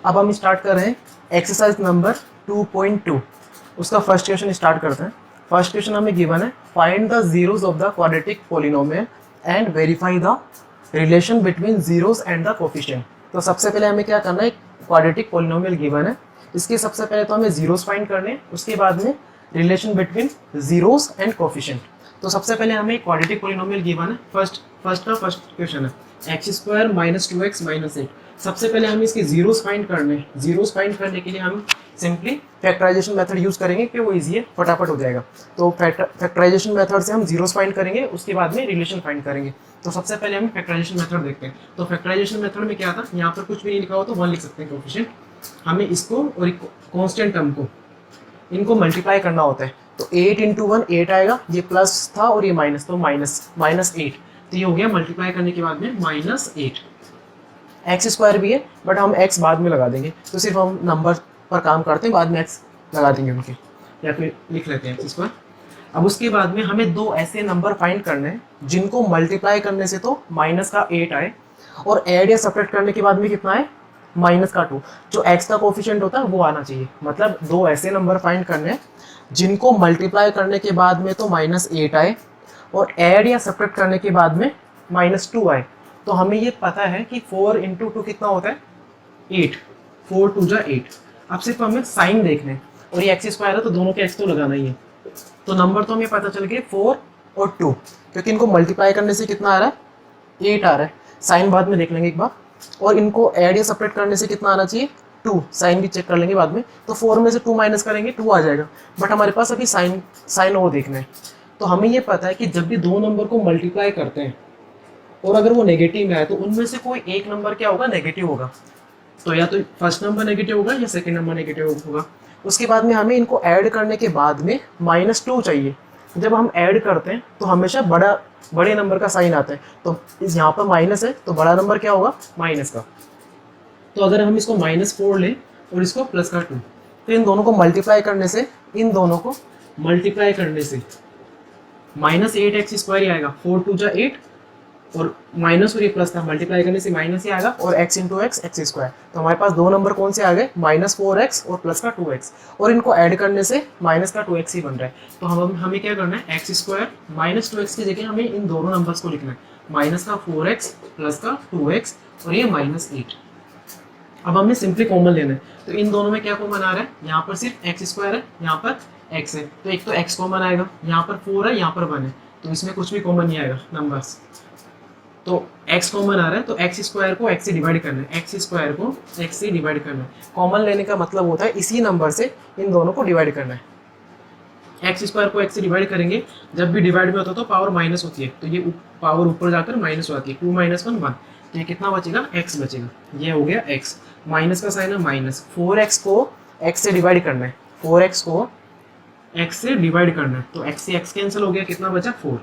अब हम स्टार्ट कर रहे हैं एक्सरसाइज नंबर 2.2। उसका फर्स्ट क्वेश्चन स्टार्ट करते हैं। फर्स्ट क्वेश्चन हमें गिवन है, find the zeros of the quadratic polynomial and verify the relation between zeros and the coefficient. तो सबसे पहले हमें क्या करना है, क्वाड्रेटिक पॉलिनोमियल गिवन है, इसके सबसे पहले तो हमें जीरोस फाइंड करने हैं, उसके बाद में relation between zeros and coefficient. तो सबसे पहले हमें क्वाड्रेटिक पॉलिनोमियल गिवन है, फर्स्ट क्वेश्चन है x square minus 2x minus 8। सबसे पहले हमें इसके जीरोस फाइंड करने हैं। जीरोस फाइंड करने के लिए हम सिंपली फैक्टराइजेशन मेथड यूज करेंगे कि वो इजी है, फटाफट हो जाएगा। तो फैक्टराइजेशन मेथड से हम जीरोस फाइंड करेंगे, उसके बाद में रिलेशन फाइंड करेंगे। तो सबसे पहले हम फैक्टराइजेशन मेथड देखते हैं। तो फैक्टराइजेशन मेथड में क्या था, यहाँ पर कुछ भी नहीं लिखा हो तो 1 लिख सकते हैं कोफिशिएंट। हमें इसको और कॉन्स्टेंट टर्म को इनको मल्टीप्लाई करना होता है। तो 8 इंटू 1 8 आएगा, ये प्लस था और ये माइनस, तो माइनस 8। तो ये हो गया मल्टीप्लाई करने के बाद में -8। एक्स स्क्वायर भी है बट हम एक्स बाद में लगा देंगे, तो सिर्फ हम नंबर पर काम करते हैं, बाद में एक्स लगा देंगे उनके, या फिर लिख लेते हैं एक्स स्क्वायर। अब उसके बाद में हमें दो ऐसे नंबर फाइंड करने हैं जिनको मल्टीप्लाई करने से तो माइनस का 8 आए और ऐड या सब्ट्रैक्ट करने के बाद में कितना है, माइनस का 2। जो एक्स का कोफिशिएंट होता है वो आना चाहिए। मतलब दो ऐसे नंबर फाइंड करने हैं जिनको मल्टीप्लाई करने के बाद में तो -8 आए और ऐड या सब्ट्रैक्ट करने के बाद में -2 आए। तो हमें ये पता है कि 4 इंटू 2 कितना होता है, 8। 4 2 जा 8। अब सिर्फ हमें साइन देखने हैं, और ये एक्स स्क्वायर है तो दोनों के एक्स तो लगाना ही है। तो नंबर तो हमें पता चल गया 4 और 2, क्योंकि इनको मल्टीप्लाई करने से कितना आ रहा है, 8 आ रहा है। साइन बाद में देख लेंगे एक बार। और इनको ऐड या सब्ट्रैक्ट करने से कितना आना चाहिए, 2। साइन भी चेक कर लेंगे बाद में। तो 4 में से 2 माइनस करेंगे 2 आ जाएगा, बट हमारे पास अभी साइन वो देखना है। तो हमें ये पता है कि जब भी दो नंबर को मल्टीप्लाई करते हैं और अगर वो नेगेटिव में आए तो उनमें से कोई एक नंबर क्या होगा, नेगेटिव होगा। तो या तो फर्स्ट नंबर नेगेटिव होगा या सेकंड नंबर नेगेटिव होगा। उसके बाद में हमें इनको ऐड करने के बाद में -2 चाहिए। जब हम ऐड करते हैं तो हमेशा बड़े नंबर का साइन आता है। तो इस यहाँ पर माइनस है तो बड़ा नंबर क्या होगा, माइनस का। तो अगर हम इसको -4 लें और इसको प्लस का 2, तो इन दोनों को मल्टीप्लाई करने से -8 एक्स स्क्वायर ही आएगा। 4 2 जा 8 और माइनस और ये प्लस था, मल्टीप्लाई करने से माइनस ही आएगा, और x into x x square. तो हमारे पास दो नंबर कौन से आ गए, -4x और प्लस का 2x, और इनको ऐड करने से माइनस का 2x ही बन रहा है। तो हमें क्या करना है, एक्स स्क्वायर -2x की जगह हमें इन दोनों नंबर्स को लिखना है, माइनस का 4x प्लस का 2x और ये -8। अब हमें सिंपली कॉमन लेना है। तो इन दोनों में क्या कॉमन आ रहा है, यहाँ पर सिर्फ एक्स स्क्वायर है, यहाँ पर x है, तो एक तो x कॉमन आएगा, यहाँ पर 4 है, यहाँ पर 1 है, तो इसमें कुछ भी कॉमन नहीं आएगा नंबर्स। तो x कॉमन आ रहा है तो एक्स स्क्वायर को x से डिवाइड करना है, एक्स स्क्वायर को x से डिवाइड करना है। कॉमन लेने का मतलब होता है इसी नंबर से इन दोनों को डिवाइड करना है। एक्स स्क्वायर को x से डिवाइड करेंगे, जब भी डिवाइड में होता है तो पावर माइनस होती है, तो ये पावर ऊपर जाकर माइनस हो जाती है, 2 - 1 1। तो ये कितना बचेगा, x बचेगा। ये हो गया x, माइनस का साइन है माइनस। 4x को x से डिवाइड करना है, 4x को x से डिवाइड करना है, तो x से x कैंसिल हो गया, कितना बचा 4।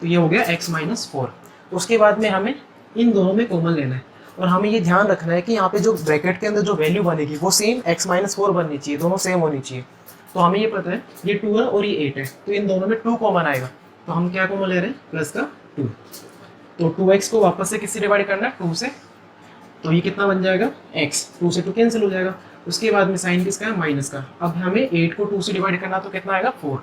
तो ये हो गया x - 4। उसके बाद में हमें इन दोनों में कॉमन लेना है, और हमें ये ध्यान रखना है कि यहाँ पे जो ब्रैकेट के अंदर जो वैल्यू बनेगी वो सेम x - 4 बननी चाहिए, दोनों सेम होनी चाहिए। तो हमें ये पता है ये 2 है और ये 8 है, तो इन दोनों में 2 कॉमन आएगा, तो हम क्या कॉमन ले रहे हैं, प्लस का 2। तो 2x को वापस से किससे डिवाइड करना है, 2 से, तो ये कितना बन जाएगा x, 2 से 2 कैंसिल हो जाएगा। उसके बाद में साइन किसका है, माइनस का। अब हमें 8 को 2 से डिवाइड करना तो कितना आएगा, 4,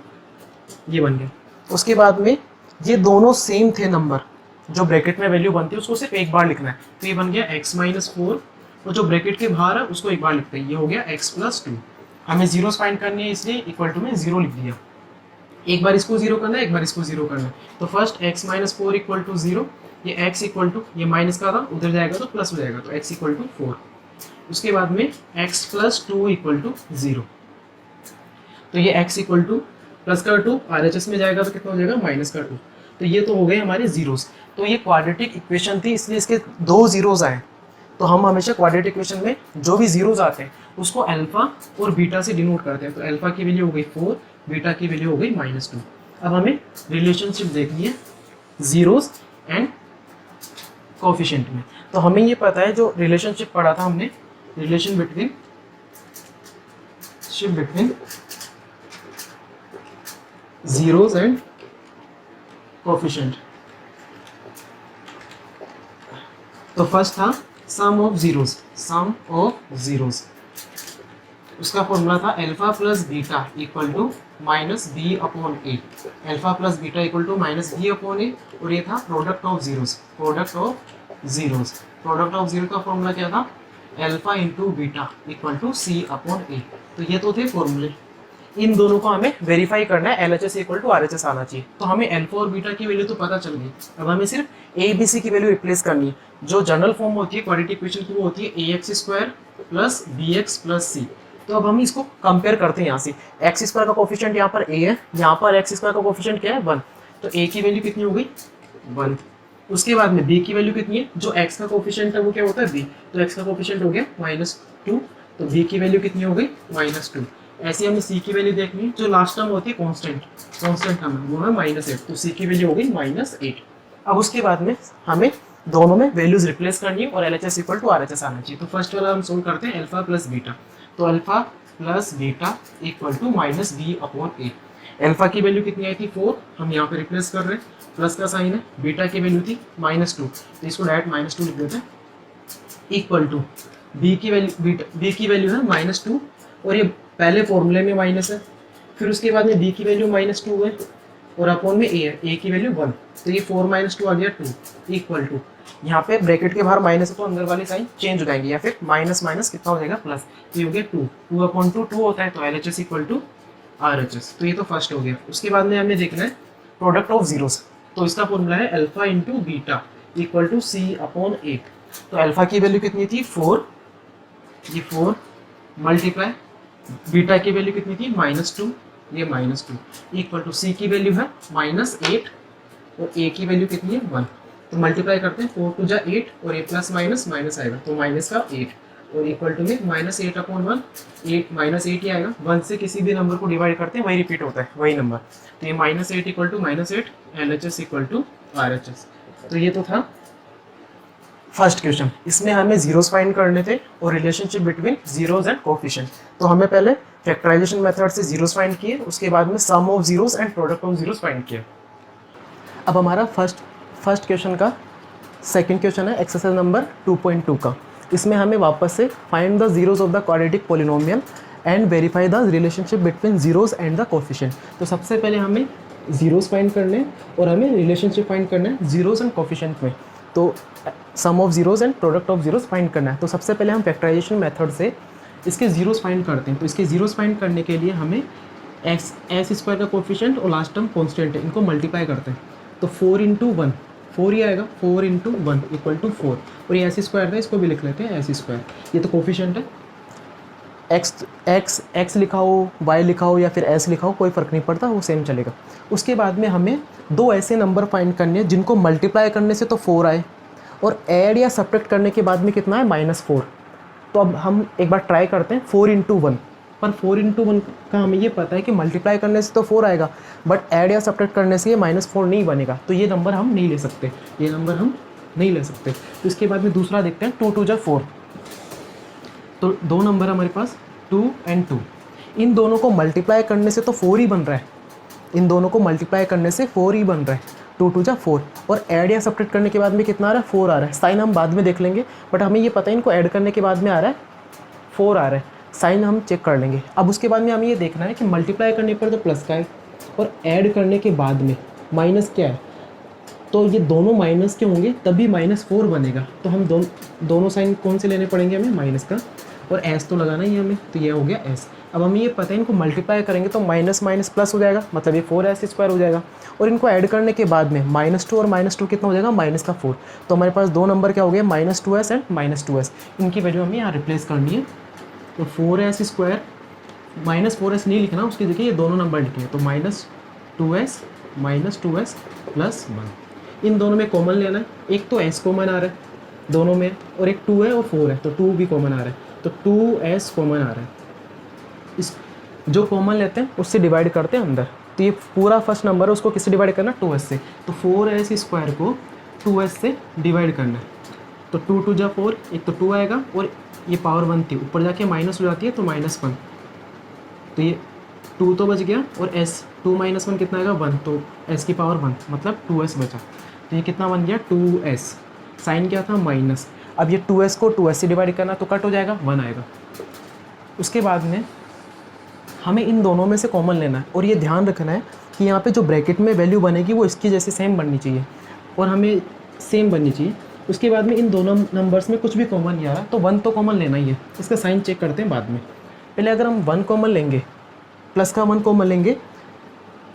ये बन गया। उसके बाद में ये दोनों सेम थे नंबर, जो ब्रैकेट में वैल्यू बनती है उसको सिर्फ एक बार लिखना है, तो ये बन गया x - 4, और जो ब्रैकेट के बाहर है उसको एक बार लिखते हैं, ये हो गया x + 2। हमें जीरोस फाइंड करनी है इसलिए इक्वल टू में 0 लिख दिया। एक बार इसको 0 करना है, एक बार इसको 0 करना है। तो फर्स्ट x - 4 इक्वल टू 0, ये x इक्वल टू, ये माइनस का था उधर जाएगा तो प्लस हो जाएगा, तो x इक्वल टू 4। उसके बाद में x + 2 इक्वल टू 0, तो ये x इक्वल टू प्लस का 2 RHS में जाएगा तो कितना हो जाएगा, माइनस का 2। तो ये तो हो गए हमारे जीरोस। तो ये क्वाड्रेटिक इक्वेशन थी, इसलिए इसके 2 जीरोस आए। तो हम हमेशा क्वाड्रेटिक इक्वेशन में जो भी जीरोस आते हैं उसको अल्फा और बीटा से डिनोट करते हैं। तो अल्फा की वैल्यू हो गई 4, बीटा की वैल्यू हो गई -2। अब हमें रिलेशनशिप देखनी है जीरोस एंड कोफिशिएंट में। तो हमें ये पता है, जो रिलेशनशिप पढ़ा था हमने, relation between zeros and coefficient. तो फर्स्ट था sum of zeros, sum of zeros, उसका फॉर्मूला था alpha plus beta equal to minus B upon A, alpha plus beta equal to minus B upon A, और ये था product of zeros, product of zeros, product of zero का formula क्या था, alpha into beta equal to C upon A. तो ये तो थे फॉर्मूले, इन दोनों को हमें वेरीफाई करना है, LHS इक्वल टू RHS आना चाहिए। तो हमें अल्फा और बीटा की वैल्यू तो पता चल गई, अब हमें सिर्फ ए बी सी की वैल्यू रिप्लेस करनी है। जो जनरल फॉर्म होती है क्वाड्रेटिक इक्वेशन की वो होती है ax² प्लस bx प्लस सी। तो अब हम इसको कंपेयर करते हैं यहाँ से, x² का कोफिशिएंट यहाँ पर a है, यहाँ पर x² का कोफिशिएंट क्या है 1, तो a की वैल्यू कितनी हो गई 1। उसके बाद में b की वैल्यू कितनी है, जो x का कोफिशिएंट है वो क्या होता है b, तो x का कोफिशिएंट हो गया -2, तो b की वैल्यू कितनी हो गई -2। ऐसे हमें c की वैल्यू देखनी है, जो लास्ट टर्म होती है कांस्टेंट, कांस्टेंट टर्म वो है -8, तो c की वैल्यू हो गई -8। अब उसके बाद में हमें दोनों में वैल्यूज रिप्लेस करनी है और LHS इक्वल टू RHS आना चाहिए। तो फर्स्ट वाला हम सोल्व करते हैं अल्फा प्लस बीटा, तो alpha plus beta equal to minus B upon A. Alpha की वैल्यू कितनी आई थी 4, हम यहाँ पे रिप्लेस कर रहे हैं, प्लस का साइन है, बीटा की वैल्यू थी -2, तो इसको डायरेक्ट -2 लिख देते हैं, इक्वल टू बी की वैल्यू, बी की वैल्यू है -2, और ये पहले फॉर्मूले में माइनस है, फिर उसके बाद में बी की वैल्यू -2 है और अपॉन में ए है, ए की वैल्यू 1, तो ये 4 - 2 आ गया 2, इक्वल टू यहाँ पे ब्रैकेट के बाहर माइनस है तो अंदर वाले साइन चेंज हो जाएंगे, या फिर माइनस माइनस कितना हो जाएगा प्लस, तो ये हो गया 2 अपॉन 2 होता है, तो LHS इक्वल टू RHS। तो ये तो फर्स्ट हो गया। उसके बाद में हमें देखना है प्रोडक्ट ऑफ जीरोस, तो इसका फॉर्मूला है alpha into beta equal to C upon 8। तो अल्फा की वैल्यू कितनी थी 4, ये 4 मल्टीप्लाई, बीटा की वैल्यू कितनी थी -2, ये -2, इक्वल टू सी की वैल्यू है -8 और ए की वैल्यू कितनी है 1, तो मल्टीप्लाई करते हैं, 4 2 8 और ए प्लस माइनस माइनस आएगा, तो माइनस का 8 और इक्वल टू में -8 अपॉन 1, 8 -8 ही आएगा, 1 से किसी भी नंबर को डिवाइड करते हैं वही रिपीट होता है, वही नंबर, तो ये -8 equal to -8, LHS equal to RHS। तो ये तो था फर्स्ट क्वेश्चन, इसमें हमें जीरोस फाइंड करने थे और relationship between zeros and coefficient. तो हमें पहले फैक्टराइजेशन मेथड से जीरोस फाइंड किए, उसके बाद में sum of zeros and product of zeros find किया। अब हमारा फर्स्ट क्वेश्चन का सेकंड क्वेश्चन है एक्सरसाइज नंबर 2.2 का। इसमें हमें वापस से find the zeros of the quadratic polynomial and verify the relationship between zeros and the coefficient. तो सबसे पहले हमें जीरोस फाइंड करने हैं और हमें रिलेशनशिप फाइंड करना है जीरोस एंड कोफिशिएंट में, तो sum of zeros and product of zeros find करना है। तो सबसे पहले हम फैक्टराइजेशन मेथड से इसके जीरोस फाइंड करते हैं। तो इसके जीरोस फाइंड करने के लिए हमें s² का कोफिशिएंट और लास्ट टर्म कॉन्स्टेंट है, इनको मल्टीप्लाई करते हैं, तो 4 × 1 4 ही आएगा, 4 × 1 इक्वल टू 4, और ये s² था, इसको भी लिख लेते हैं s², ये तो कोफिशिएंट है, x लिखा हो, y लिखा हो या फिर s लिखा हो कोई फ़र्क नहीं पड़ता, वो सेम चलेगा। उसके बाद में हमें दो ऐसे नंबर फाइंड करने हैं जिनको मल्टीप्लाई करने से तो 4 आए और ऐड या सब्ट्रैक्ट करने के बाद में कितना है -4। तो अब हम एक बार ट्राई करते हैं 4 × 1, पर 4 × 1 का हमें ये पता है कि मल्टीप्लाई करने से तो 4 आएगा, बट ऐड या सब्ट्रैक्ट करने से ये -4 नहीं बनेगा, तो ये नंबर हम नहीं ले सकते, ये नंबर हम नहीं ले सकते। तो इसके बाद में दूसरा देखते हैं 2 × 2 = 4, तो दो नंबर हमारे पास 2 और 2, इन दोनों को मल्टीप्लाई करने से तो 4 ही बन रहा है, इन दोनों को मल्टीप्लाई करने से 4 ही बन रहा है, 2 × 2 = 4, और ऐड या सब्ट्रैक्ट करने के बाद में कितना आ रहा है 4 आ रहा है। साइन हम बाद में देख लेंगे, बट हमें ये पता है इनको ऐड करने के बाद में आ रहा है 4 आ रहा है, साइन हम चेक कर लेंगे। अब उसके बाद में हमें ये देखना है कि मल्टीप्लाई करने पर तो प्लस का है और ऐड करने के बाद में माइनस क्या है, तो ये दोनों माइनस के होंगे तभी -4 बनेगा, तो हम दोनों साइन कौन से लेने पड़ेंगे हमें, माइनस का, और एस तो लगाना ही है हमें, तो ये हो गया एस। अब हमें ये पता है इनको मल्टीप्लाई करेंगे तो माइनस माइनस प्लस हो जाएगा, मतलब ये 4s² हो जाएगा, और इनको ऐड करने के बाद में -2 और -2 कितना हो जाएगा -4, तो हमारे पास दो नंबर क्या हो गए -2s एंड -2s, इनकी वैल्यू हमें यहाँ रिप्लेस करनी है। तो 4s² -4s नहीं लिखना, उसकी देखिए ये दोनों नंबर लिखे हैं, तो -2s + 1, इन दोनों में कॉमन लेना है, एक तो s कॉमन आ रहा है दोनों में, और एक 2 है और 4 है, तो 2 भी कॉमन आ रहा है, तो 2s कॉमन आ रहा है, इस जो कॉमन लेते हैं उससे डिवाइड करते हैं अंदर, तो ये पूरा फर्स्ट नंबर है उसको किससे डिवाइड करना, 2s से, तो 4s² को 2s से डिवाइड करना है, तो 2 × 2 = 4, एक तो 2 आएगा और ये पावर 1 थी, ऊपर जाके माइनस हो जाती है तो -1, तो ये 2 तो बच गया, और s 2 - 1 कितना आएगा 1, तो s की पावर 1 मतलब 2s बचा, तो ये कितना बन गया 2s, साइन क्या था माइनस। अब ये 2s को 2s से डिवाइड करना तो कट हो जाएगा, 1 आएगा। उसके बाद में हमें इन दोनों में से कॉमन लेना है और ये ध्यान रखना है कि यहाँ पे जो ब्रैकेट में वैल्यू बनेगी वो इसकी जैसे सेम बननी चाहिए और हमें सेम बननी चाहिए। उसके बाद में इन दोनों नंबर्स में कुछ भी कॉमन नहीं आ रहा तो 1 तो कॉमन लेना ही है। इसका साइन चेक करते हैं बाद में। पहले अगर हम 1 कॉमन लेंगे, प्लस का 1 कॉमन लेंगे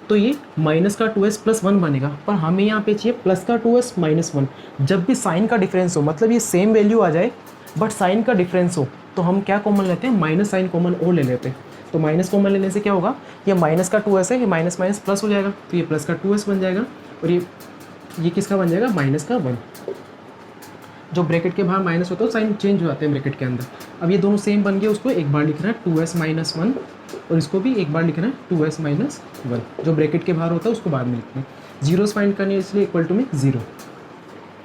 तो ये माइनस का 2s प्लस 1 बनेगा, पर हमें यहाँ पे चाहिए प्लस का 2s माइनस 1। जब भी साइन का डिफरेंस हो, मतलब ये सेम वैल्यू आ जाए बट साइन का डिफरेंस हो, तो हम क्या कॉमन लेते हैं, माइनस साइन कॉमन और ले लेते हैं। तो माइनस कॉमन लेने से क्या होगा, ये माइनस का 2s है, ये माइनस माइनस प्लस हो जाएगा तो ये प्लस का 2s बन जाएगा और ये किसका बन जाएगा, माइनस का 1। जो ब्रैकेट के बाहर माइनस होता है साइन चेंज हो जाते हैं ब्रैकेट के अंदर। अब ये दोनों सेम बन गए, उसको एक बार लिखना है 2s माइनस 1 और इसको भी एक बार लिखना है 2s माइनस 1। जो ब्रैकेट के बाहर होता है उसको बाद में लिखना है। जीरोस फाइंड करनी है इसलिए इक्वल टू में 0।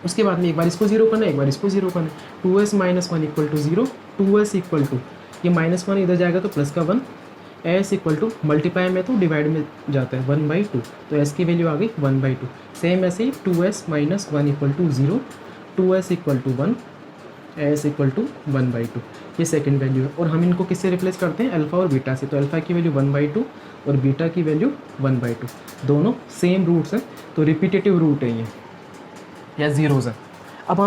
उसके बाद में एक बार इसको 0 करना है, एक बार इसको 0 करना है। 2s minus 1 equal to 0, 2s equal to ये माइनस 1 इधर जाएगा तो प्लस का 1, s इक्वल टू मल्टीप्लाई में तो डिवाइड में जाता है 1/2, तो s की वैल्यू आ गई 1/2। सेम ऐसे ही 2s minus 1 equal to 0, 2s equal to 1, s equal to 1/2। ये सेकंड वैल्यू है और हम इनको किससे रिप्लेस करते हैं, अल्फ़ा और बीटा से। तो अल्फ़ा की वैल्यू 1/2 और बीटा की वैल्यू 1/2, दोनों सेम रूट्स हैं तो रिपीटेटिव रूट है ये या ज़ीरोज़ है। अब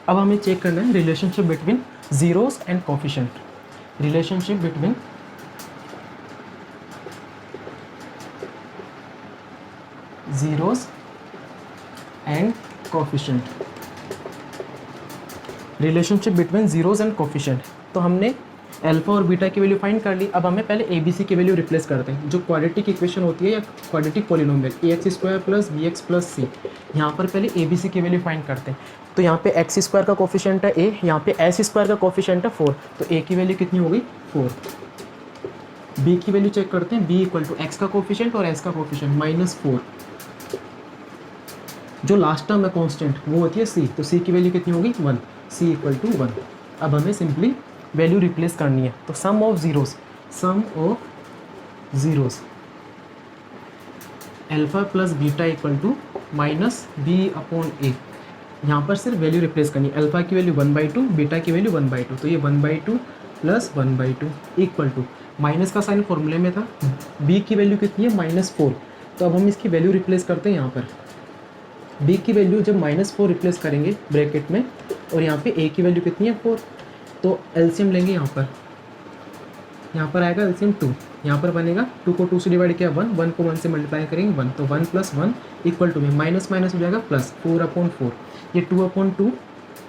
हमें चेक करना है relationship between zeros and coefficient. Relationship between zeros and coefficient. Relationship between zeros and coefficient. तो हमने अल्फ़ा और बीटा की वैल्यू फाइंड कर ली। अब हमें पहले ए बी सी की वैल्यू रिप्लेस करते हैं। जो क्वाड्रेटिक इक्वेशन होती है या quadratic polynomial ax² plus bx plus C, यहाँ पर पहले ए बी सी की वैल्यू फाइंड करते हैं। तो यहाँ पे x² का कोफिशिएंट है a, यहाँ पे s² का कोफिशिएंट है 4, तो a की वैल्यू कितनी हो गई 4। b की वैल्यू चेक करते हैं, b इक्वल टू x का कोफिशिएंट और s का कोफिशिएंट -4। जो लास्ट टर्म है कॉन्स्टेंट वो होती है c, तो c की वैल्यू कितनी होगी 1, c इक्वल टू 1। अब हमें सिंपली वैल्यू रिप्लेस करनी है। तो sum of zeros alpha plus beta equal to minus b/a। यहाँ पर सिर्फ वैल्यू रिप्लेस करनी है। अल्फ़ा की वैल्यू 1/2, बीटा की वैल्यू 1/2, तो ये 1/2 प्लस 1/2 इक्वल टू माइनस का साइन फॉर्मूले में था। b की वैल्यू कितनी है -4, तो अब हम इसकी वैल्यू रिप्लेस करते हैं। यहाँ पर b की वैल्यू जब -4 रिप्लेस करेंगे ब्रैकेट में और यहाँ पे a की वैल्यू कितनी है 4, तो एलसीएम लेंगे। यहाँ पर आएगा एलसीएम 2, यहाँ पर बनेगा 2 को 2 से डिवाइड किया 1, 1 को 1 से मल्टीप्लाई करेंगे 1, तो 1 प्लस 1 इक्वल टू में माइनस माइनस हो जाएगा प्लस 4/4। ये 2/2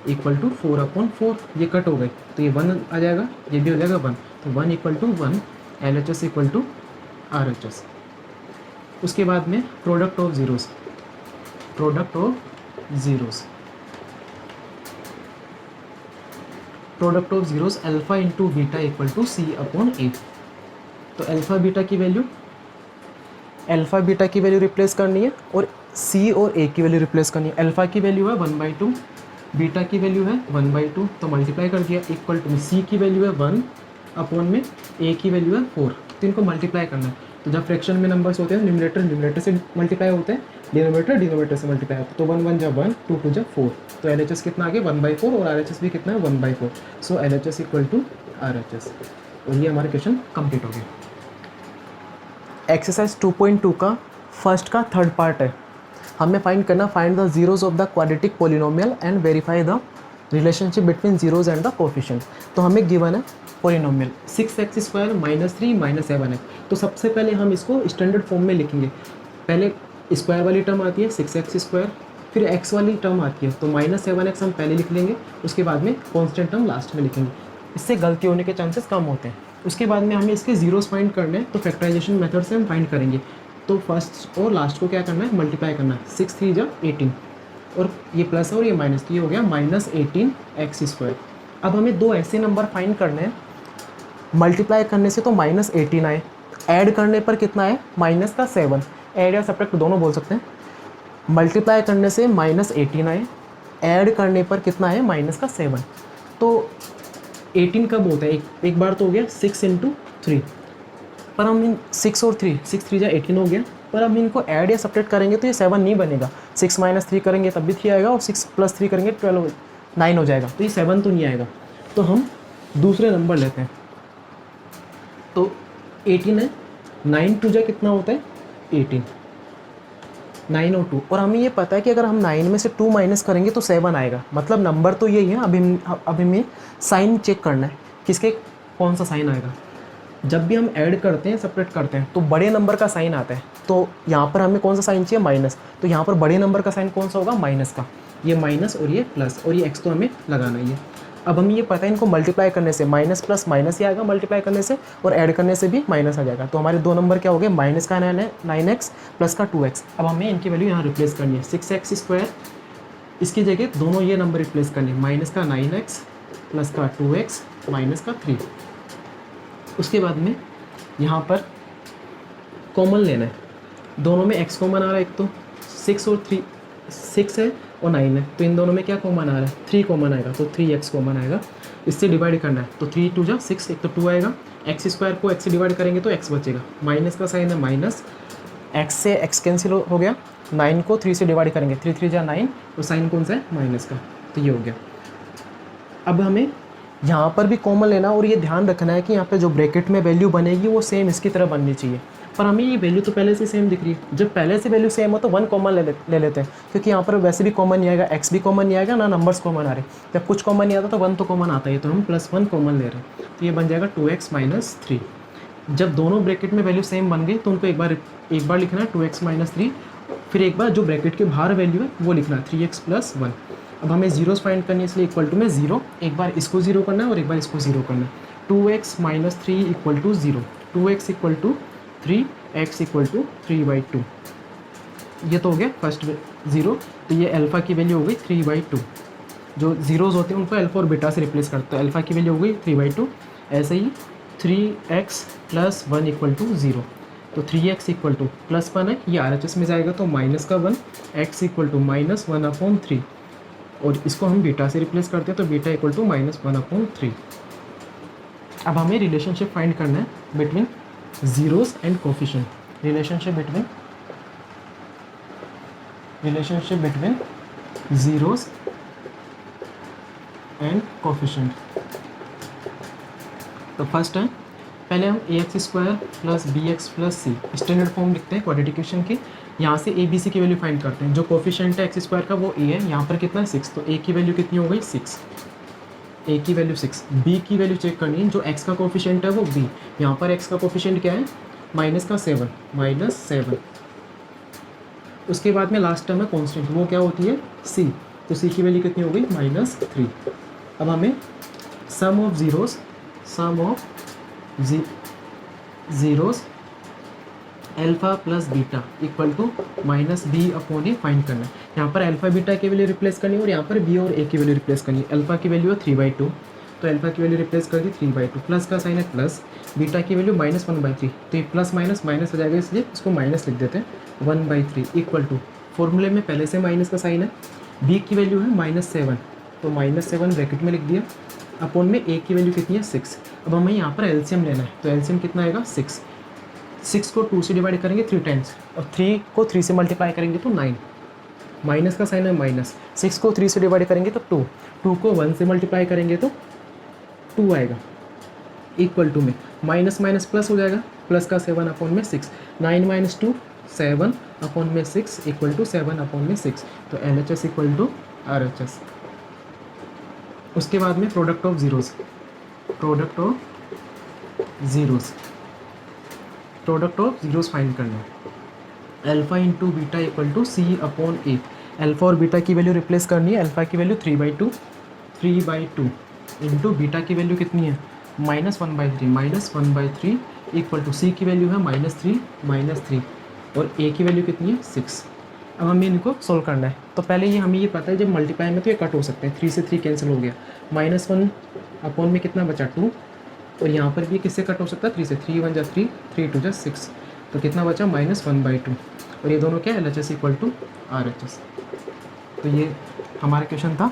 इक्वल टू 4/4, ये कट हो गए तो ये 1 आ जाएगा, ये भी हो जाएगा 1, तो 1 equal to 1, LHS equal to RHS। उसके बाद में product of zeros alpha into beta equal to c/a। तो अल्फ़ा बीटा की वैल्यू रिप्लेस करनी है और c और a की वैल्यू रिप्लेस करनी है। अल्फ़ा की वैल्यू है 1/2, बीटा की वैल्यू है 1/2, तो मल्टीप्लाई कर दिया इक्वल टू में c की वैल्यू है 1 अपॉन में a की वैल्यू है 4, तो इनको मल्टीप्लाई करना है। तो जब फ्रैक्शन में नंबर्स होते हैं न्यूमरेटर से मल्टीप्लाई होते हैं, डिनोमिनेटर से मल्टीप्लाई होता है। तो 1 1 जा 1, 2 2 जा 4, तो LHS कितना आ गया 1/4 और RHS भी कितना है 1/4। सो LHS इक्वल टू RHS। और ये हमारा क्वेश्चन कंप्लीट हो गया। एक्सरसाइज 2.2 का फर्स्ट का थर्ड पार्ट है। हमें find the zeros of the quadratic polynomial and verify the relationship between zeros and the coefficient. तो हमें गिवन है पॉलिनोमियल 6x² - 3 - 7x। तो सबसे पहले हम इसको स्टैंडर्ड फॉर्म में लिखेंगे। पहले स्क्वायर वाली टर्म आती है 6x², फिर x वाली टर्म आती है, तो -7x हम पहले लिख लेंगे, उसके बाद में कॉन्स्टेंट टर्म लास्ट में लिखेंगे। इससे गलती होने के चांसेस कम होते हैं। उसके बाद में हमें इसके ज़ीरोज़ फाइंड करने हैं, तो फैक्टराइजेशन मेथड से हम फाइंड करेंगे। तो फर्स्ट और लास्ट को क्या करना है, मल्टीप्लाई करना है। 6 3 जा 18 और ये प्लस और ये माइनस, तो ये हो गया -18x²। अब हमें दो ऐसे नंबर फाइंड करने हैं, मल्टीप्लाई करने से तो -18 आए, ऐड करने पर कितना है -7, ऐड या सब्ट्रैक्ट दोनों बोल सकते हैं। मल्टीप्लाई करने से -18 आए, ऐड करने पर कितना है -7। तो 18 कब होता है, एक बार तो हो गया 6 × 3, पर हम इन 6 और 3, 6 3 जा 18 हो गया, पर हम इनको ऐड या सब्ट्रैक्ट करेंगे तो ये 7 नहीं बनेगा। 6 - 3 करेंगे तब भी 3 आएगा और 6 + 3 करेंगे 12 9 हो जाएगा, तो ये 7 तो नहीं आएगा, तो हम दूसरे नंबर लेते हैं। तो 18 है, 9 टू जा कितना होता है 18, 9 और 2, और हमें ये पता है कि अगर हम 9 में से 2 माइनस करेंगे तो 7 आएगा, मतलब नंबर तो यही है। अभी हमें साइन चेक करना है, किसके कौन सा साइन आएगा। जब भी हम ऐड करते हैं, सेपरेट करते हैं, तो बड़े नंबर का साइन आता है, तो यहाँ पर हमें कौन सा साइन चाहिए, माइनस, तो यहाँ पर बड़े नंबर का साइन कौन सा होगा, माइनस का, ये माइनस और ये प्लस, और ये एक्स तो हमें लगाना ही है। अब हमें ये पता है इनको मल्टीप्लाई करने से माइनस प्लस माइनस ही आएगा, मल्टीप्लाई करने से, और ऐड करने से भी माइनस आ जाएगा, तो हमारे दो नंबर क्या हो गए, माइनस का 9x प्लस का 2x। अब हमें इनकी वैल्यू यहाँ रिप्लेस करनी है, 6x², इसकी जगह दोनों ये नंबर रिप्लेस करने, माइनस का 9x प्लस का 2x माइनस का 3। उसके बाद में यहाँ पर कॉमन लेना है, दोनों में x कॉमन आ रहा है, एक तो 6 और 3, 6 है और 9 है, तो इन दोनों में क्या कॉमन आ रहा है, 3 कॉमन आएगा, तो 3x कॉमन आएगा, इससे डिवाइड करना है, तो 3 2 जा 6, एक तो 2 आएगा, x² को x से डिवाइड करेंगे तो x बचेगा, माइनस का साइन है माइनस, x से x कैंसिल हो गया, 9 को 3 से डिवाइड करेंगे, 3 3 जा 9, तो साइन कौन सा है, माइनस का, तो ये हो गया। अब हमें यहाँ पर भी कॉमन लेना, और ये ध्यान रखना है कि यहाँ पे जो ब्रैकेट में वैल्यू बनेगी वो सेम इसकी तरह बननी चाहिए, पर हमें ये वैल्यू तो पहले से सेम दिख रही है। जब पहले से वैल्यू सेम हो तो 1 कॉमन ले लेते हैं, क्योंकि यहाँ पर वैसे भी कॉमन नहीं आएगा, x भी कॉमन नहीं आएगा, ना नंबर्स कॉमन आ रहे। जब कुछ कॉमन नहीं आता तो 1 तो कॉमन आता है, तो हम +1 कॉमन ले रहे हैं, तो ये बन जाएगा 2x माइनस 3। जब दोनों ब्रैकेट में वैल्यू सेम बन गई तो उनको एक बार लिखना है 2x माइनस 3, फिर एक बार जो ब्रैकेट के बाहर वैल्यू है वो लिखना है 3x प्लस 1। अब हमें जीरोस फाइंड करनी है, इसलिए इक्वल टू में 0, एक बार इसको 0 करना है और एक बार इसको 0 करना है। 2x minus 3 equal to 0, 2x equal to 3, x equal to 3/2। ये तो हो गया फर्स्ट 0, तो ये अल्फ़ा की वैल्यू हो गई 3/2। जो जीरोज़ होते हैं उनको अल्फ़ा और बीटा से रिप्लेस करते हैं, अल्फ़ा की वैल्यू हो गई 3/2। ऐसे ही 3x प्लस 1 इक्वल टू 0, तो 3x इक्वल टू प्लस 1 है, ये RHS में जाएगा तो माइनस का 1, x इक्वल टू -1/3, और इसको हम बीटा से रिप्लेस करते हैं तो बीटा इक्वल टू -1/3। अब हमें रिलेशनशिप फाइंड करना है between zeros and coefficient, relationship between zeros and coefficient. तो फर्स्ट है, पहले हम ax² plus bx plus c standard form लिखते हैं क्वाड्रेटिक इक्वेशन की। यहाँ से a b c की वैल्यू फाइंड करते हैं। जो कोफिशिएंट है x² का वो a है, यहाँ पर कितना है 6, तो a की वैल्यू कितनी हो गई 6, a की वैल्यू 6। b की वैल्यू चेक करनी है, जो x का कोफिशिएंट है वो b, यहाँ पर x का कोफिशिएंट क्या है -7। उसके बाद में लास्ट टर्म है कॉन्स्टेंट, वो क्या होती है c, तो c की वैल्यू कितनी हो गई -3। अब हमें sum of zeros alpha plus beta equal to -b/a find करना है। यहाँ पर अल्फ़ा बीटा की वैल्यू रिप्लेस करनी है और यहाँ पर b और a की वैल्यू रिप्लेस करनी है। अल्फ़ा की वैल्यू है 3/2, तो अल्फ़ा की वैल्यू रिप्लेस कर दी 3/2, प्लस का साइन है प्लस, बीटा की वैल्यू -1/3, तो ये प्लस माइनस माइनस हो जाएगा, इसलिए इसको माइनस लिख देते हैं 1/3 इक्वल टू, फॉर्मूले में पहले से माइनस का साइन है, b की वैल्यू है -7, तो -7 ब्रैकेट में लिख दिया, अपॉन में a की वैल्यू कितनी है 6। अब हमें यहाँ पर एलसीएम लेना है, तो एलसीएम कितना आएगा 6 को 2 से डिवाइड करेंगे 3 टाइम्स, और 3 को 3 से मल्टीप्लाई करेंगे तो 9, माइनस का साइन है माइनस, 6 को 3 से डिवाइड करेंगे तो 2 को 1 से मल्टीप्लाई करेंगे तो 2 आएगा, इक्वल टू में माइनस माइनस प्लस हो जाएगा, प्लस का 7/6, 9 - 2 7/6 इक्वल टू 7/6, तो LHS इक्वल टू RHS। उसके बाद में प्रोडक्ट ऑफ जीरोस फाइंड करना है। Alpha into beta equal to c/a, alpha और बीटा की वैल्यू रिप्लेस करनी है। अल्फ़ा की वैल्यू 3/2 इंटू बीटा की वैल्यू कितनी है -1/3 इक्वल टू c की वैल्यू है -3 और a की वैल्यू कितनी है 6। अब हमें इनको सोल्व करना है, तो पहले ये हमें ये पता है जब मल्टीप्लाई में तो ये कट हो सकते हैं, 3 से 3 कैंसिल हो गया, -1 अपॉन में कितना बचा 2, और यहाँ पर भी किससे कट हो सकता है 3 से, 3 1 जा 3, 3 2 जा 6, तो कितना बचा -1/2, और ये दोनों क्या है LHS इक्वल टू RHS। तो ये हमारा क्वेश्चन था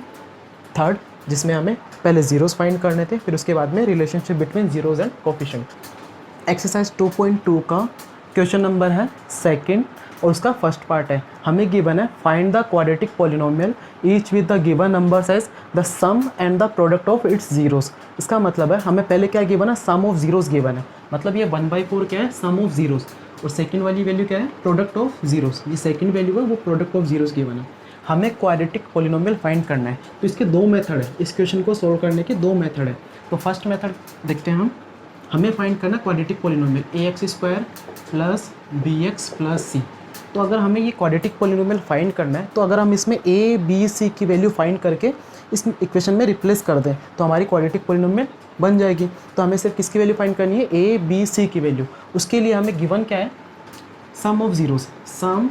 थर्ड, जिसमें हमें पहले जीरोस फाइंड करने थे, फिर उसके बाद में relationship between zeros and coefficient. Exercise 2.2 का क्वेश्चन नंबर है सेकंड, और उसका फर्स्ट पार्ट है, हमें गिवन है find the quadratic polynomial each with the given numbers as the sum and the product of its zeros. इसका मतलब है हमें पहले क्या गिवन है, सम ऑफ जीरोस गिवन है, मतलब ये 1/4 क्या है, सम ऑफ जीरोस, और सेकंड वाली वैल्यू क्या है, प्रोडक्ट ऑफ जीरोस। ये सेकंड वैल्यू है वो प्रोडक्ट ऑफ जीरोस गिवन है। हमें क्वाड्रेटिक पॉलिनोमियल फाइंड करना है, तो इसके दो मेथड है, इस क्वेश्चन को सोल्व करने के दो मेथड है। तो फर्स्ट मेथड देखते हैं हम, हमें फाइंड करना quadratic polynomial ax² plus bx plus c। तो अगर हमें ये क्वाड्रेटिक पॉलिनोमियल फाइंड करना है, तो अगर हम इसमें a b c की वैल्यू फाइंड करके इस इक्वेशन में रिप्लेस कर दें तो हमारी क्वाड्रेटिक पॉलिनोमियल बन जाएगी। तो हमें सिर्फ किसकी वैल्यू फाइंड करनी है, a b c की वैल्यू। उसके लिए हमें गिवन क्या है, sum of zeros, sum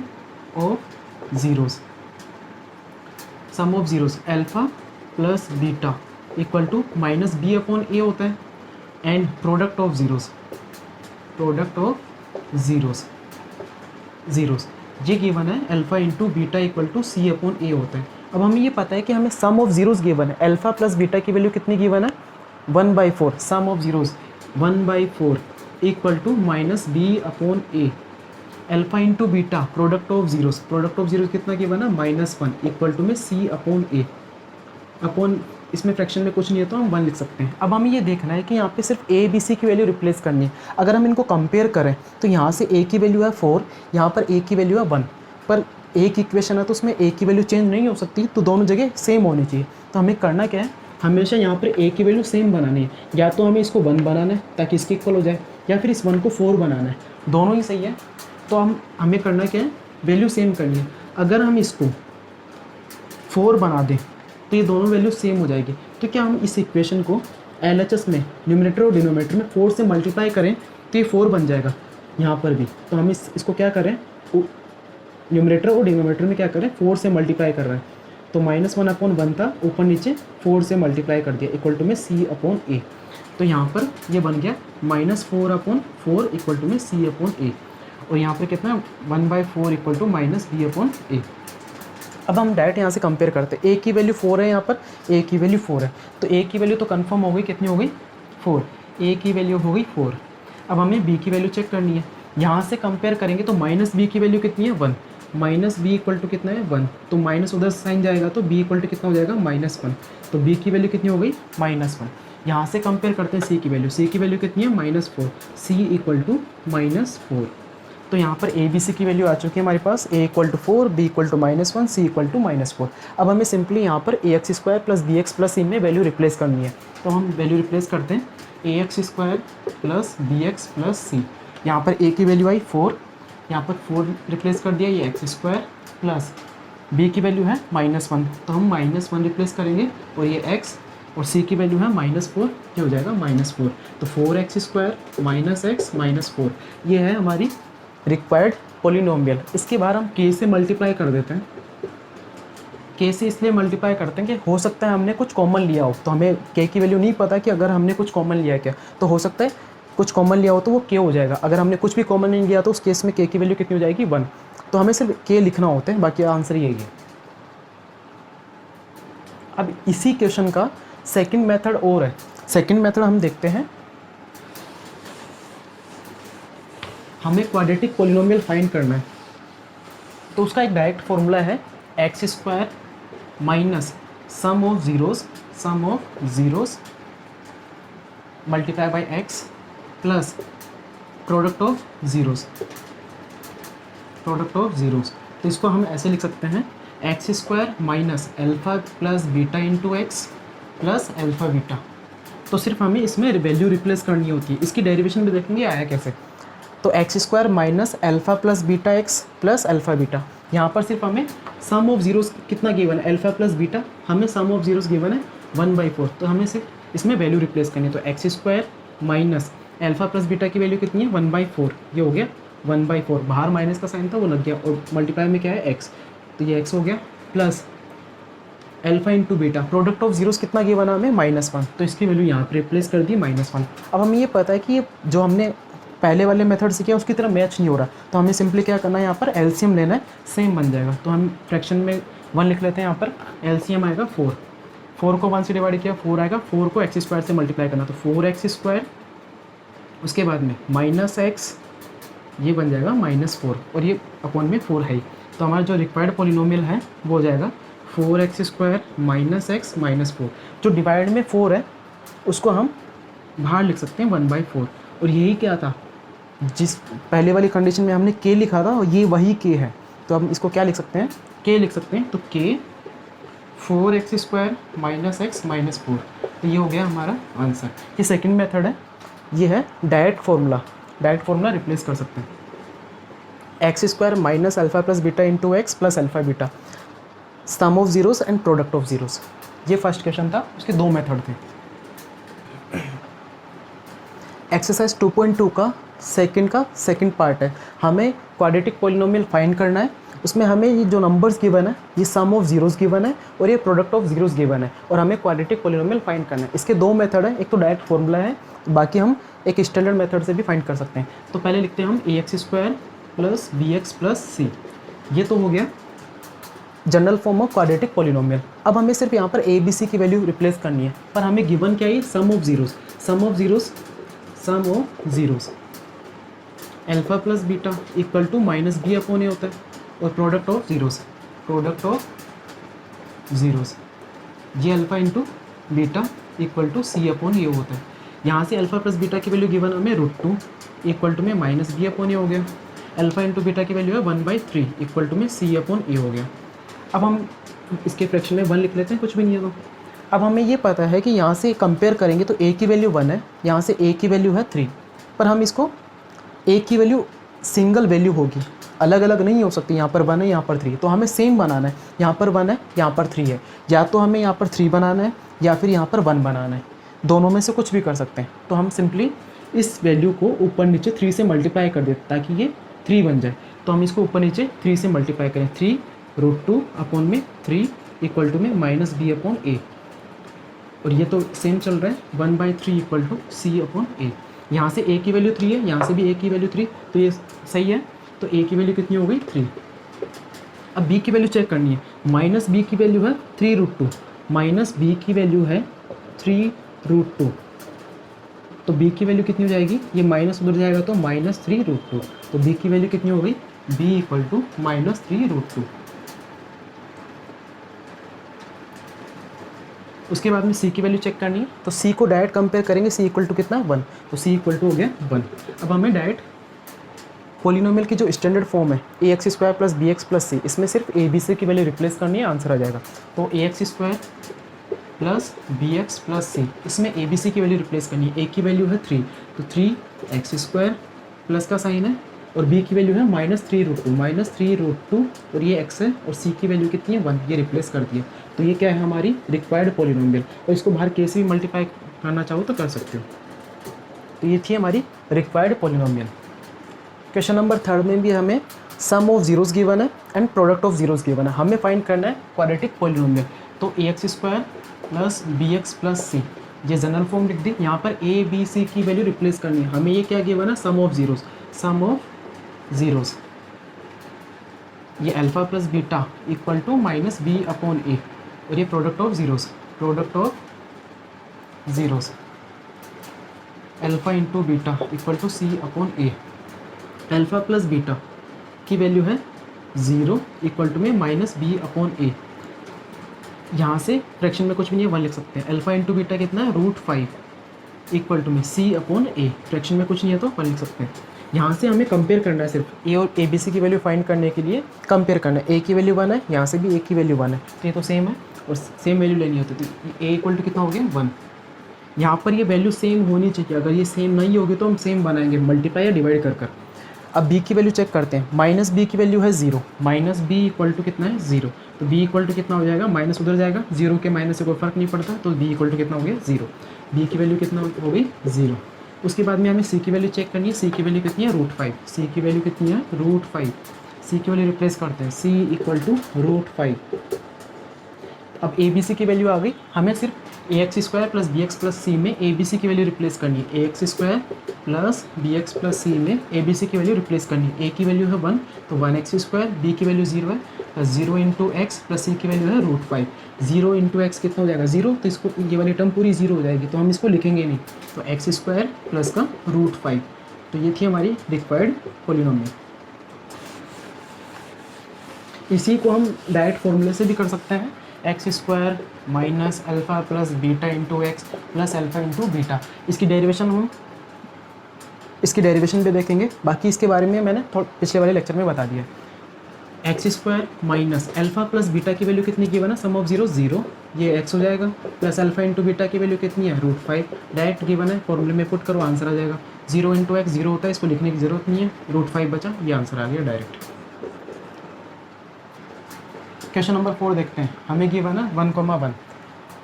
of zeros, sum of zeros alpha plus beta equal to minus B upon A होता है, and product of zeros, product of zeros, zeros ये given है alpha into beta equal to C upon A होता है। अब हमें ये पता है कि हमें सम ऑफ जीरोस गिवन है, अल्फा प्लस बीटा की वैल्यू कितनी गिवन है, 1/4, sum of zeros 1/4 equal to minus B upon A, alpha into beta product of zeros, product of zeros कितना गिवन है, -1 इक्वल टू में सी अपॉन ए, अपॉन इसमें fraction में कुछ नहीं है तो हम 1 लिख सकते हैं। अब हमें ये देखना है कि यहाँ पे सिर्फ ए बी सी की वैल्यू रिप्लेस करनी है। अगर हम इनको कंपेयर करें तो यहाँ से ए की वैल्यू है 4, यहाँ पर ए की वैल्यू है 1, पर एक इक्वेशन है तो उसमें ए की वैल्यू चेंज नहीं हो सकती, तो दोनों जगह सेम होनी चाहिए। तो हमें करना क्या है, हमेशा यहाँ पर ए की वैल्यू सेम बनानी है, या तो हमें इसको 1 बनाना है ताकि इसके इक्वल हो जाए, या फिर इस 1 को 4 बनाना है, दोनों ही सही है। तो हमें करना क्या है, वैल्यू सेम करनी है। अगर हम इसको 4 बना दें तो ये दोनों वैल्यू सेम हो जाएगी। तो क्या हम इस इक्वेशन को LHS में न्यूमरेटर और डिनोमिनेटर में 4 से मल्टीप्लाई करें तो ये 4 बन जाएगा यहाँ पर भी। तो हम इसको क्या करें, न्यूमरेटर और डिनोमिनेटर में क्या करें, 4 से मल्टीप्लाई कर रहे हैं। तो -1/1 था, ऊपर नीचे 4 से मल्टीप्लाई कर दिया इक्वल टू में c अपॉन ए। तो यहाँ पर ये बन गया -4/4 इक्वल टू में c अपॉन ए, और यहाँ पर कितना 1/4 equal to minus B upon A. अब हम डायरेक्ट यहाँ से कंपेयर करते हैं, ए की वैल्यू 4 है, यहाँ पर ए की वैल्यू 4 है, तो ए की वैल्यू तो कंफर्म हो गई, कितनी हो गई 4, ए की वैल्यू हो गई 4। अब हमें बी की वैल्यू चेक करनी है, यहाँ से कंपेयर करेंगे तो माइनस बी की वैल्यू कितनी है 1, माइनस बी इक्वल टू कितना है 1, तो माइनस उधर साइन जाएगा तो बी इक्वल टू कितना हो जाएगा -1, तो बी की वैल्यू कितनी हो गई -1। यहाँ से कंपेयर करते हैं सी की वैल्यू, सी की वैल्यू कितनी है -4, सी इक्वल टू -4। तो यहाँ पर ए बी सी की वैल्यू आ चुकी है हमारे पास, a equal to 4, b equal to -1, c equal to -4। अब हमें सिंपली यहाँ पर ax² plus bx plus c में वैल्यू रिप्लेस करनी है। तो हम वैल्यू रिप्लेस करते हैं, ax² plus bx plus c। यहाँ पर a की वैल्यू आई 4, यहाँ पर 4 रिप्लेस कर दिया, ये x² प्लस b की वैल्यू है -1, तो हम -1 रिप्लेस करेंगे, और ये x और c की वैल्यू है -4, ये हो जाएगा -4। तो 4x² -x -4 ये है हमारी रिक्वायर्ड पोलिनोमियल। इसके बाद हम k से मल्टीप्लाई कर देते हैं। k से इसलिए मल्टीप्लाई करते हैं कि हो सकता है हमने कुछ कॉमन लिया हो, तो हमें k की वैल्यू नहीं पता कि अगर हमने कुछ कॉमन लिया क्या, तो हो सकता है कुछ कॉमन लिया हो तो वो k हो जाएगा। अगर हमने कुछ भी कॉमन नहीं लिया तो उस केस में k की वैल्यू कितनी हो जाएगी 1। तो हमें सिर्फ k लिखना होता है, बाकी आंसर यही है। अब इसी क्वेश्चन का सेकेंड मेथड और है, सेकेंड मेथड हम देखते हैं। हमें क्वाड्रेटिक पॉलिनोमियल फाइंड करना है, तो उसका एक डायरेक्ट फॉर्मूला है x² minus sum of zeros multiply by x plus product of zeros, तो इसको हम ऐसे लिख सकते हैं, x² minus alpha plus beta into x plus alpha beta. तो सिर्फ हमें इसमें वैल्यू रिप्लेस करनी होती है। इसकी डेरिवेशन भी देखेंगे आया कैसे। तो x² minus alpha plus beta x plus alpha beta, यहाँ पर सिर्फ हमें सम ऑफ जीरोस कितना गिवन है, अल्फा प्लस बीटा, हमें सम ऑफ जीरोस गिवन है 1/4, तो हमें सिर्फ इसमें वैल्यू रिप्लेस करनी है। तो x² minus alpha plus beta की वैल्यू कितनी है 1/4, ये हो गया 1/4, बाहर माइनस का साइन था वो लग गया, और मल्टीप्लाई में क्या है x, तो ये x हो गया, plus alpha into beta, product of zeros कितना गिवन है हमें -1, तो इसकी वैल्यू यहाँ पर रिप्लेस कर दी -1। अब हमें ये पता है कि ये जो हमने पहले वाले मेथड से किया उसकी तरह मैच नहीं हो रहा, तो हमें सिंपली क्या करना है, यहाँ पर एलसीएम लेना है, सेम बन जाएगा। तो हम फ्रैक्शन में 1 लिख लेते हैं, यहाँ पर एलसीएम आएगा 4 को 1 से डिवाइड किया 4 आएगा, 4 को x² से मल्टीप्लाई करना, तो 4x², उसके बाद में -x ये बन जाएगा -4 और ये अपॉन में 4 है ही। तो हमारा जो रिक्वायर्ड पॉलिनोमियल है वो हो जाएगा 4x² - x - 4। जो डिवाइड में 4 है उसको हम बाहर लिख सकते हैं 1/4। और यही क्या था, जिस पहले वाली कंडीशन में हमने k लिखा था और ये वही k है, तो हम इसको क्या लिख सकते हैं, k लिख सकते हैं। तो k 4x² - x - 4, तो ये हो गया हमारा आंसर। ये सेकंड मेथड है, ये है डायरेक्ट फार्मूला रिप्लेस कर सकते हैं। x² - alpha plus beta into x plus alpha beta, sum of zeros and product of zeros. ये फर्स्ट क्वेश्चन था, उसके 2 मेथड थे। एक्सरसाइज 2.2 का सेकंड पार्ट है, हमें क्वाड्रेटिक पॉलिनोमियल फाइंड करना है। उसमें हमें ये जो नंबर्स गिवन है, ये सम ऑफ जीरोस गिवन है और ये प्रोडक्ट ऑफ जीरोस गिवन है, और हमें क्वाड्रेटिक पॉलिनोमियल फाइंड करना है। इसके 2 मेथड है, एक तो डायरेक्ट फार्मूला है, बाकी हम एक स्टैंडर्ड मेथड से भी फाइंड कर सकते हैं। तो पहले लिखते हैं हम ax² + bx + c। ये तो हो गया general form of quadratic polynomial. अब हमें सिर्फ यहाँ पर a b c की वैल्यू रिप्लेस करनी है, पर हमें गिवन क्या है, sum of zeros alpha plus beta equal to -b/a होता है, और प्रोडक्ट ऑफ जीरोस ये alpha into beta equal to c/a होता है। यहाँ से अल्फा प्लस बीटा की वैल्यू गिवन हमें √2 इक्वल टू में -b/a हो गया। अल्फा इंटू बीटा की वैल्यू है 1/3 इक्वल टू में c/a हो गया। अब हम इसके फ्रैक्शन में 1 लिख लेते हैं, कुछ भी नहीं है तो। अब हमें ये पता है कि यहाँ से कंपेयर करेंगे तो a की वैल्यू 1 है, यहाँ से a की वैल्यू है 3, पर हम इसको a की वैल्यू सिंगल वैल्यू होगी, अलग अलग नहीं हो सकती। यहाँ पर 1 है, यहाँ पर 3, तो हमें सेम बनाना है। यहाँ पर 1 है, यहाँ पर 3 है, या तो हमें यहाँ पर 3 बनाना है या फिर यहाँ पर 1 बनाना है, दोनों में से कुछ भी कर सकते हैं। तो हम सिंपली इस वैल्यू को ऊपर नीचे 3 से मल्टीप्लाई कर देते ताकि ये 3 बन जाए। तो हम इसको ऊपर नीचे 3 से मल्टीप्लाई करें, 3√2 3 इक्वल टू में -b/a, और ये तो सेम चल रहा है 1/3 इक्वल टू c/a। यहाँ से a की वैल्यू 3 है, यहाँ से भी a की वैल्यू 3, तो ये सही है। तो a की वैल्यू कितनी हो गई, 3। अब b की वैल्यू चेक करनी है, -b की वैल्यू है 3√2, -b की वैल्यू है 3√2, तो b की वैल्यू कितनी हो जाएगी, ये माइनस उधर जाएगा तो -3√2, तो b की वैल्यू कितनी हो गई, b इक्वल टू -3√2। उसके बाद में c की वैल्यू चेक करनी है, तो c को डायरेक्ट कंपेयर करेंगे, c इक्वल टू कितना, 1, तो c इक्वल टू हो गया 1। अब हमें डायरेक्ट पॉलिनोमियल की जो स्टैंडर्ड फॉर्म है ax² + bx + c, इसमें सिर्फ a b c की वैल्यू रिप्लेस करनी है, आंसर आ जाएगा। तो ax² + bx + c, इसमें a b c की वैल्यू रिप्लेस करनी है। a की वैल्यू है 3, तो 3x² प्लस का साइन है, और b की वैल्यू है -3√2 और ये x है, और c की वैल्यू कितनी है, 1, ये रिप्लेस कर दिया। तो ये क्या है, हमारी रिक्वायर्ड पॉलिनोमियल, और इसको बाहर k से भी मल्टीप्लाई करना चाहो तो कर सकते हो। तो ये थी हमारी रिक्वायर्ड पॉलिनोमियल। क्वेश्चन नंबर 3 में भी हमें सम ऑफ जीरोस गिवन है and product of zeros given है, हमें फाइंड करना है क्वाड्रेटिक पॉलिनोमियल। तो ax² + bx + c, ये जनरल फॉर्म लिख दी। यहाँ पर a b c की वैल्यू रिप्लेस करनी है, हमें ये क्या गिवन है, सम ऑफ जीरोस, ये alpha plus beta equal to -b/a, और ये product of zeros alpha into beta equal to c/a। Alpha plus beta की वैल्यू है 0 इक्वल टू में -b/a। यहाँ से फ्रैक्शन में कुछ भी नहीं है, 1 लिख सकते हैं। अल्फा इंटू बीटा कितना है, √5 इक्वल टू में c/a, फ्रैक्शन में कुछ नहीं है तो 1 लिख सकते हैं। यहाँ से हमें कंपेयर करना है, सिर्फ a और a b c की वैल्यू फाइंड करने के लिए कंपेयर करना है। a की वैल्यू 1 है, यहाँ से भी a की वैल्यू 1 है, तो ये तो सेम है और सेम वैल्यू लेनी होती है। तो a इक्वल टू कितना हो गया, 1। यहाँ पर ये वैल्यू सेम होनी चाहिए, अगर ये सेम नहीं होगी तो हम सेम बनाएंगे, मल्टीप्लाई या डिवाइड कर। अब b की वैल्यू चेक करते हैं, -b की वैल्यू है 0, -b इक्वल टू कितना है, 0, तो b इक्वल टू कितना हो जाएगा, माइनस उधर जाएगा, 0 के माइनस से कोई फर्क नहीं पड़ता, तो b इक्वल टू कितना हो गया, 0। b की वैल्यू कितना हो गई, 0। उसके बाद में हमें c की वैल्यू चेक करनी है, c की वैल्यू कितनी है, √5, c की वैल्यू कितनी है, √5, c की वैल्यू रिप्लेस करते हैं, c इक्वल टू √5। अब a b c की वैल्यू आ गई, हमें सिर्फ ax² + bx + c में a b c की वैल्यू रिप्लेस करनी है। ax² + bx + c में a b c की वैल्यू रिप्लेस करनी है। a की वैल्यू है 1, तो 1x², b की वैल्यू 0 है, प्लस 0 × x + c की वैल्यू है √5। 0 × x कितना हो जाएगा, 0, तो इसको ये वाली टर्म पूरी 0 हो जाएगी, तो हम इसको लिखेंगे नहीं, तो x² प्लस का √5, तो ये थी हमारी रिक्वायर्ड पोलिनोमियल। इसी को हम डायरेक्ट फॉर्मूले से भी कर सकते हैं, x square minus alpha plus beta into x plus alpha into beta. इसकी डेरिवेशन भी देखेंगे, बाकी इसके बारे में मैंने पिछले वाले लेक्चर में बता दिया। X square minus alpha plus beta की वैल्यू कितनी की बना, सम ऑफ जीरो जीरो, ये एक्स हो जाएगा, प्लस अल्फ़ा इंटू बीटा की वैल्यू कितनी है, √5, डायरेक्ट गिवन है, फॉर्मूले में पुट करो आंसर आ जाएगा। 0 इंटू एक्स 0 होता है, इसको लिखने की जरूरत नहीं है, √5 बचा, ये आंसर आ गया डायरेक्ट। क्वेश्चन नंबर 4 देखते हैं, हमें गिवन है 1,1।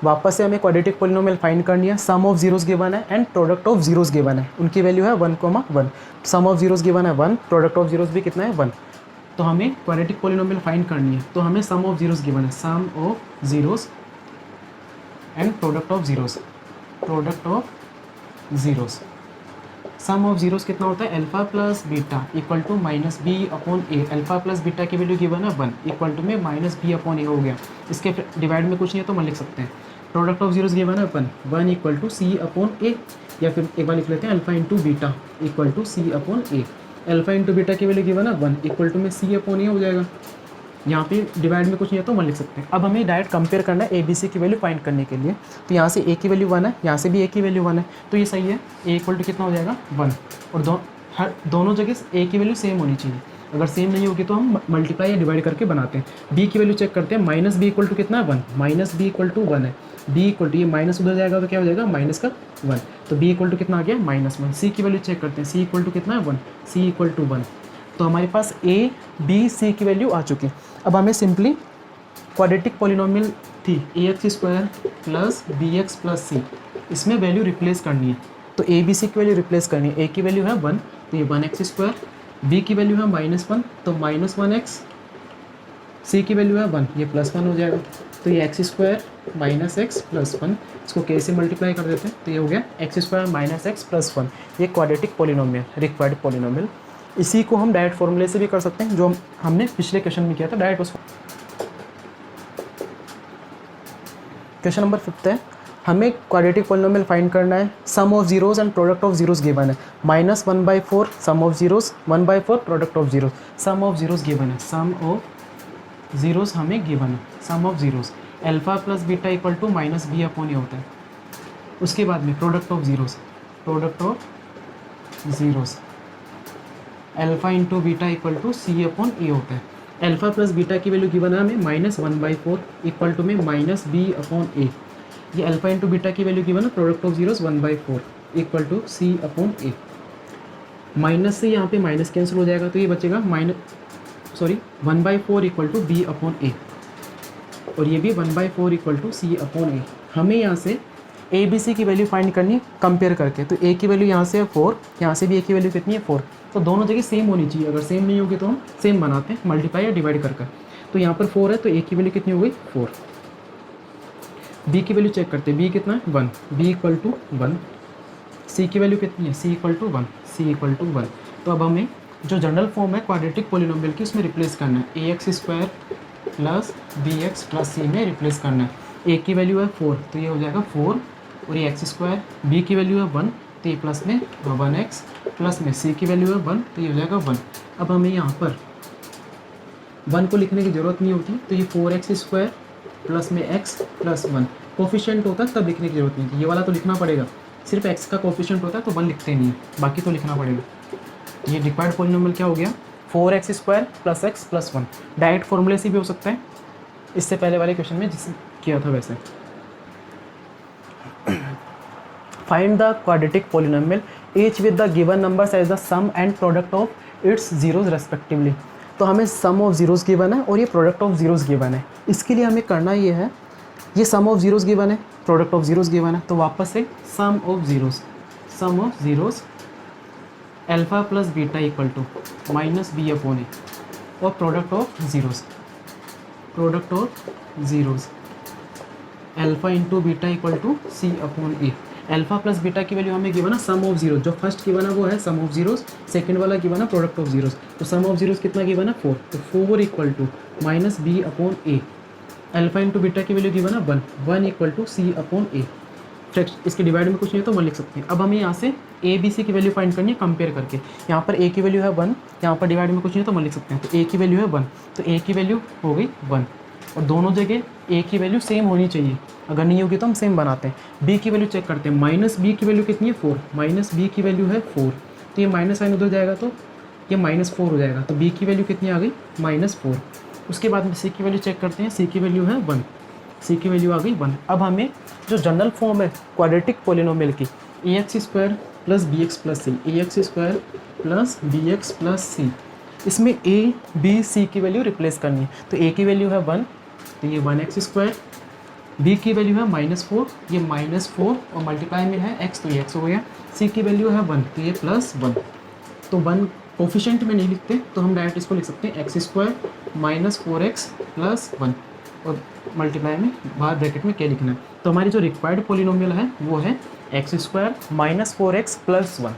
वापस से हमें क्वाड्रेटिक पोलिनोमियल फाइंड करनी है। सम ऑफ जीरोस गिवन है and product of zeros given है, उनकी वैल्यू है 1,1। सम ऑफ जीरोस गिवन है 1, प्रोडक्ट ऑफ जीरोस भी कितना है 1। तो हमें क्वाड्रेटिक पोलिनोमियल फाइंड करनी है, तो हमें सम ऑफ जीरोस गिवन है, sum of zeros and product of zeros, product of zeros. Sum of zeros कितना होता है, alpha plus beta equal to minus B upon A. Alpha plus beta की value given है 1 equal to में minus B upon A हो गया। इसके divide में कुछ नहीं है तो हम लिख सकते हैं, प्रोडक्ट ऑफ जीरोस गिवन है 1 equal to C upon A, या फिर एक बार लिख लेते हैं alpha into beta equal to C upon A. Alpha into beta की वैल्यू गिवन है 1 इक्वल टू में सी अपॉन ए हो जाएगा। यहाँ पे डिवाइड में कुछ नहीं है तो 1 लिख सकते हैं। अब हमें डायरेक्ट कंपेयर करना है ए बी सी की वैल्यू फाइंड करने के लिए, तो यहाँ से ए की वैल्यू 1 है, यहाँ से भी ए की वैल्यू 1 है, तो ये सही है। ए इक्वल टू कितना हो जाएगा 1, और दोनों जगह ए की वैल्यू सेम होनी चाहिए। अगर सेम नहीं होगी तो हम मल्टीप्लाई या डिवाइड करके बनाते हैं। बी की वैल्यू चेक करते हैं, माइनस बी इक्वल टू कितना है 1, माइनस बी इक्वल टू 1 है। बी इक्वल टू ये माइनस उधर जाएगा तो क्या हो जाएगा माइनस का 1, तो बी इक्वल टू कितना आ गया -1। सी की वैल्यू चेक करते हैं, सी इक्वल टू कितना है 1, सी इक्वल टू 1। तो हमारे पास ए बी सी की वैल्यू आ चुकी है। अब हमें सिंपली क्वाड्रेटिक पॉलिनोमियल थी ax square plus B X plus C, इसमें वैल्यू रिप्लेस करनी है। तो ए बी सी की वैल्यू रिप्लेस करनी है। ए की वैल्यू है 1 तो ये 1x स्क्वायर, बी की वैल्यू है -1 तो -1x, सी की वैल्यू है 1 ये +1 हो जाएगा। तो ये x square minus x plus 1, इसको के से मल्टीप्लाई कर देते हैं तो ये हो गया x square minus x plus 1। ये क्वाड्रेटिक पॉलिनोमियल, रिक्वायर्ड पॉलिनोमियल। इसी को हम डायरेक्ट फॉर्मूले से भी कर सकते हैं, जो हमने पिछले क्वेश्चन में किया था डायरेक्ट उसको। क्वेश्चन नंबर 5 है, हमें क्वाड्रेटिक पॉलिनोमियल फाइंड करना है। Sum of zeros and product of zeros given है, -1/4 sum of zeros, 1/4 product of zeros. Sum of zeros given है, सम ऑफ जीरोस हमें गिवन है, sum of zeros alpha plus beta equal to minus B upon A होता है। उसके बाद में product of zeros, product of zeros alpha into beta equal to C upon A होता है। अल्फा प्लस बीटा की वैल्यू गिवन है हमें -1/4 इक्वल टू में माइनस बी अपॉन ए। ये अल्फा इंटू बीटा की वैल्यू गिवन है, product of zeros 1/4 equal to C upon A. Minus से यहाँ पे माइनस कैंसिल हो जाएगा तो ये बचेगा 1/4 equal to be upon A, और ये भी 1/4 इक्वल टू सी अपॉन ए। हमें यहाँ से ए बी सी की वैल्यू फाइंड करनी है कंपेयर करके। तो ए की वैल्यू यहाँ से है 4, यहाँ से भी ए की वैल्यू कितनी है 4, तो दोनों जगह सेम होनी चाहिए। अगर सेम नहीं होगी तो हम सेम बनाते हैं, मल्टीप्लाई या डिवाइड कर। तो यहाँ पर 4 है तो ए की वैल्यू कितनी हो गई 4। बी की वैल्यू चेक करते हैं, बी कितना है 1, बी इक्वल टू 1। सी की वैल्यू कितनी है, C equal to 1, C equal to 1। तो अब हमें जो जनरल फॉर्म है क्वाड्रेटिक पॉलिनोमियल की उसमें रिप्लेस करना है, A X square plus B X plus C में रिप्लेस करना है। ए की वैल्यू है 4 तो ये हो जाएगा 4, और ये एक्स स्क्वायर, बी की वैल्यू है 1 तो ये प्लस में 1x, प्लस में सी की वैल्यू है 1 तो ये हो जाएगा 1। अब हमें यहाँ पर 1 को लिखने की ज़रूरत नहीं होती, तो ये 4x स्क्वायर प्लस में x प्लस 1 कोफिशिएंट होता है तब लिखने की जरूरत नहीं थी। ये वाला तो लिखना पड़ेगा, सिर्फ x का कोफिशिएंट होता है तो 1 लिखते नहीं है, बाकी तो लिखना पड़ेगा। ये रिक्वायर्ड पॉलिनोमियल क्या हो गया, 4x square plus x plus 1। Direct फॉर्मूले से भी हो सकता है, इससे पहले वाले क्वेश्चन में जिससे किया था वैसे। Find the quadratic polynomial each with the given numbers as the sum and product of its zeros respectively। तो हमें सम ऑफ जीरोस गिवन है और ये प्रोडक्ट ऑफ जीरोस गिवन है। इसके लिए हमें करना ये है, ये सम ऑफ जीरोस गिवन है, प्रोडक्ट ऑफ जीरोस गिवन है, तो वापस से sum of zeros, sum of zeros alpha plus beta equal to minus B upon A, और product of zeros, product of zeros alpha into beta equal to C upon A. Alpha plus beta की value हमें given है sum of zeros, जो first given है वो है sum of zeros, second वाला given है प्रोडक्ट ऑफ जीरोस। तो सम ऑफ जीरोस कितना गिवन है 4, तो 4 equal to minus B upon A. Alpha into beta की वैल्यू गिवन है 1 equal to C upon A. इसके डिवाइड में कुछ नहीं है तो 1 लिख सकते हैं। अब हमें यहाँ से ए बी सी की वैल्यू फाइंड करनी है कंपेयर करके। यहाँ पर ए की वैल्यू है 1, यहाँ पर डिवाइड में कुछ नहीं है तो 1 लिख सकते हैं। तो ए की वैल्यू है 1, तो ए की वैल्यू हो गई 1, और दोनों जगह ए की वैल्यू सेम होनी चाहिए, अगर नहीं होगी तो हम सेम बनाते हैं। बी की वैल्यू चेक करते हैं, माइनस बी की वैल्यू कितनी है 4, माइनस बी की वैल्यू है 4, तो ये माइनस साइन उधर जाएगा तो ये -4 हो जाएगा, तो बी की वैल्यू कितनी आ गई -4। उसके बाद में सी की वैल्यू चेक करते हैं, सी की वैल्यू है 1, सी की वैल्यू आ गई 1। अब हमें जो जनरल फॉर्म है क्वाड्रेटिक पोलिनोमियल की ax² + bx + c, ax² + bx + c, इसमें a b c की वैल्यू रिप्लेस करनी है। तो a की वैल्यू है 1, तो ये 1x², b की वैल्यू है -4, ये -4 और मल्टीप्लाई में है x, तो ये x हो गया। c की वैल्यू है 1, तो ये +1, तो 1 कोफिशिएंट में नहीं लिखते तो हम डायरेक्ट इसको लिख सकते हैं x² - 4x + 1, और मल्टीप्लाई में बाहर ब्रैकेट में क्या लिखना है। तो हमारी जो रिक्वायर्ड पोलिनोमियल है वो है x² - 4x + 1।